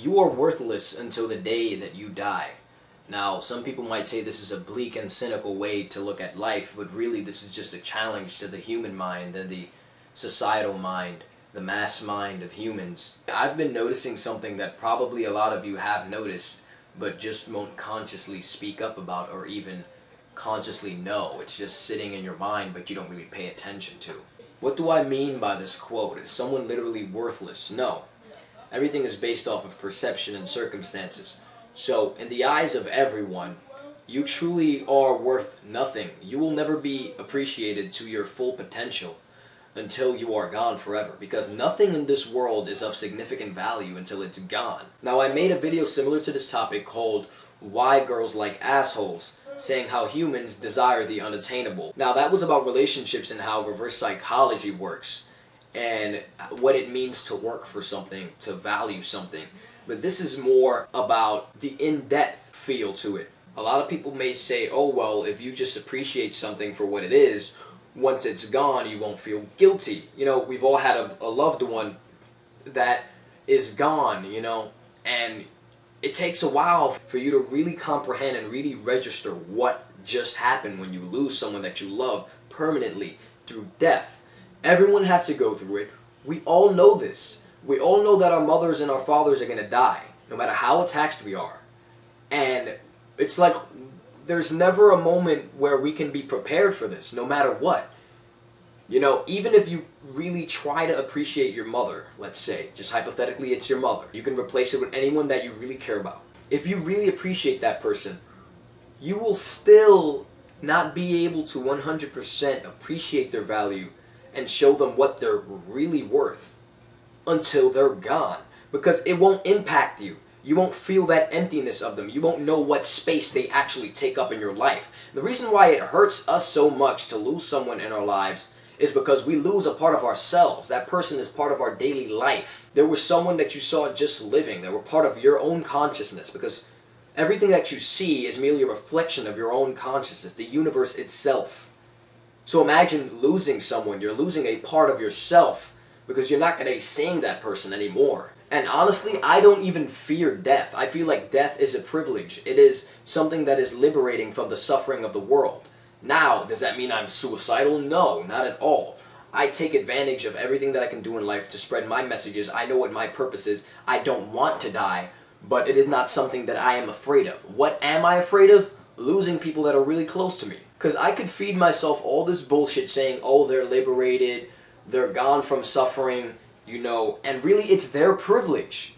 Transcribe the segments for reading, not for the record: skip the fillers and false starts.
You are worthless until the day that you die. Now, some people might say this is a bleak and cynical way to look at life, but really this is just a challenge to the human mind and the societal mind, the mass mind of humans. I've been noticing something that probably a lot of you have noticed, but just won't consciously speak up about or even consciously know. It's just sitting in your mind, but you don't really pay attention to. What do I mean by this quote? Is someone literally worthless? No. Everything is based off of perception and circumstances. So, in the eyes of everyone, you truly are worth nothing. You will never be appreciated to your full potential until you are gone forever, because nothing in this world is of significant value until it's gone. Now, I made a video similar to this topic called Why Girls Like Assholes, saying how humans desire the unattainable. Now, that was about relationships and how reverse psychology works and what it means to work for something, to value something. But this is more about the in-depth feel to it. A lot of people may say, oh well, if you just appreciate something for what it is, once it's gone you won't feel guilty. You know, we've all had a loved one that is gone, you know, and it takes a while for you to really comprehend and really register what just happened when you lose someone that you love permanently through death. Everyone has to go through it. We all know this. We all know that our mothers and our fathers are going to die, no matter how attached we are. And it's like there's never a moment where we can be prepared for this, no matter what. You know, even if you really try to appreciate your mother, let's say, just hypothetically it's your mother. You can replace it with anyone that you really care about. If you really appreciate that person, you will still not be able to 100% appreciate their value and show them what they're really worth until they're gone, because it won't impact you. You won't feel that emptiness of them. You won't know what space they actually take up in your life. The reason why it hurts us so much to lose someone in our lives is because we lose a part of ourselves. That person is part of our daily life. There was someone that you saw just living. They were part of your own consciousness, because everything that you see is merely a reflection of your own consciousness, the universe itself. So imagine losing someone. You're losing a part of yourself because you're not going to be seeing that person anymore. And honestly, I don't even fear death. I feel like death is a privilege. It is something that is liberating from the suffering of the world. Now, does that mean I'm suicidal? No, not at all. I take advantage of everything that I can do in life to spread my messages. I know what my purpose is. I don't want to die, but it is not something that I am afraid of. What am I afraid of? Losing people that are really close to me. Because I could feed myself all this bullshit saying, oh, they're liberated, they're gone from suffering, you know, and really it's their privilege.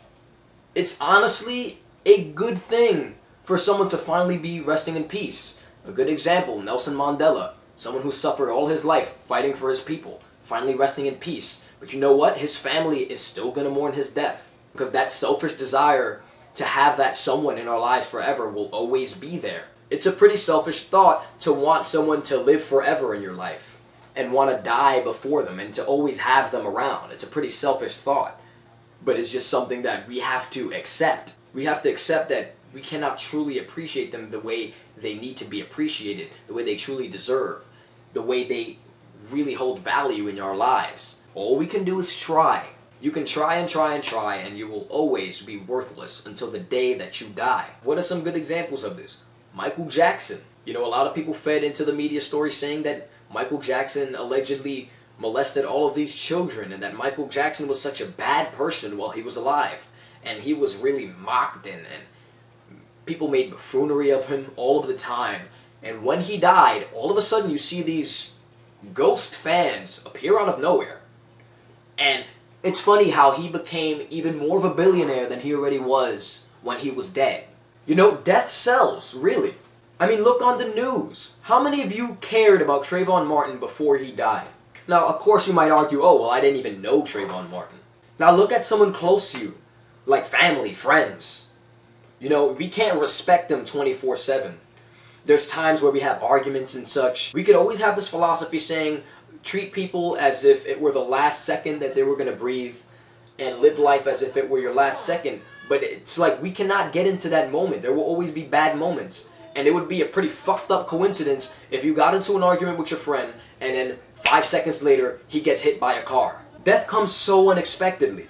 It's honestly a good thing for someone to finally be resting in peace. A good example, Nelson Mandela, someone who suffered all his life fighting for his people, finally resting in peace. But you know what? His family is still going to mourn his death, because that selfish desire to have that someone in our lives forever will always be there. It's a pretty selfish thought to want someone to live forever in your life and want to die before them and to always have them around. It's a pretty selfish thought, but it's just something that we have to accept. We have to accept that we cannot truly appreciate them the way they need to be appreciated, the way they truly deserve, the way they really hold value in our lives. All we can do is try. You can try and try and try, and you will always be worthless until the day that you die. What are some good examples of this? Michael Jackson. You know, a lot of people fed into the media story saying that Michael Jackson allegedly molested all of these children and that Michael Jackson was such a bad person while he was alive. And he was really mocked and people made buffoonery of him all of the time. And when he died, all of a sudden you see these ghost fans appear out of nowhere. And it's funny how he became even more of a billionaire than he already was when he was dead. You know, death sells, really. I mean, look on the news. How many of you cared about Trayvon Martin before he died? Now, of course you might argue, oh, well, I didn't even know Trayvon Martin. Now look at someone close to you, like family, friends. You know, we can't respect them 24/7. There's times where we have arguments and such. We could always have this philosophy saying, treat people as if it were the last second that they were going to breathe and live life as if it were your last second. But it's like we cannot get into that moment. There will always be bad moments. And it would be a pretty fucked up coincidence if you got into an argument with your friend and then 5 seconds later he gets hit by a car. Death comes so unexpectedly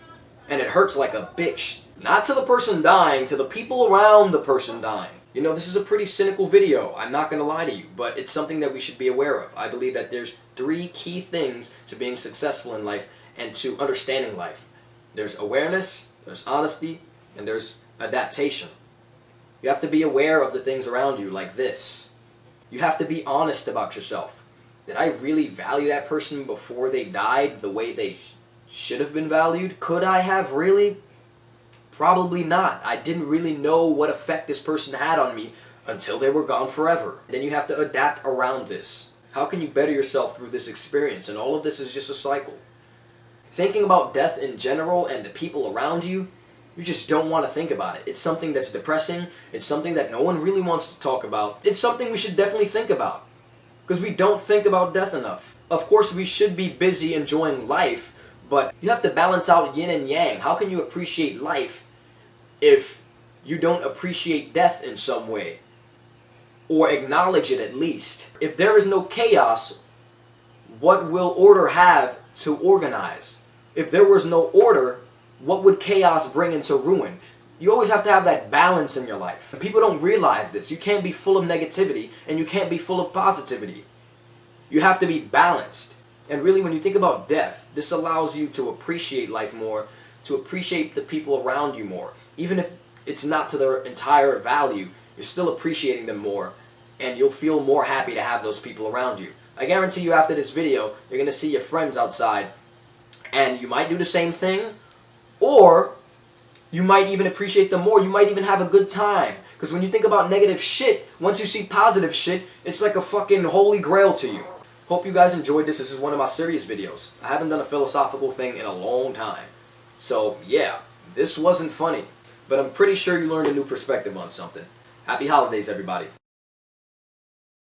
and it hurts like a bitch. Not to the person dying, to the people around the person dying. You know, this is a pretty cynical video, I'm not going to lie to you, but it's something that we should be aware of. I believe that there's 3 key things to being successful in life and to understanding life. There's awareness, there's honesty, and there's adaptation. You have to be aware of the things around you like this. You have to be honest about yourself. Did I really value that person before they died the way they should have been valued? Could I have really? Probably not. I didn't really know what effect this person had on me until they were gone forever. Then you have to adapt around this. How can you better yourself through this experience? And all of this is just a cycle. Thinking about death in general and the people around you, you just don't want to think about it. It's something that's depressing. It's something that no one really wants to talk about. It's something we should definitely think about, because we don't think about death enough. Of course, we should be busy enjoying life, but you have to balance out yin and yang. How can you appreciate life if you don't appreciate death in some way? Or acknowledge it at least. If there is no chaos, what will order have to organize? If there was no order, what would chaos bring into ruin? You always have to have that balance in your life. And people don't realize this. You can't be full of negativity and you can't be full of positivity. You have to be balanced. And really, when you think about death, this allows you to appreciate life more, to appreciate the people around you more. Even if it's not to their entire value, you're still appreciating them more, and you'll feel more happy to have those people around you. I guarantee you after this video, you're going to see your friends outside, and you might do the same thing, or you might even appreciate them more. You might even have a good time. Because when you think about negative shit, once you see positive shit, it's like a fucking holy grail to you. Hope you guys enjoyed this. This is one of my serious videos. I haven't done a philosophical thing in a long time. So yeah, this wasn't funny, but I'm pretty sure you learned a new perspective on something. Happy holidays, everybody.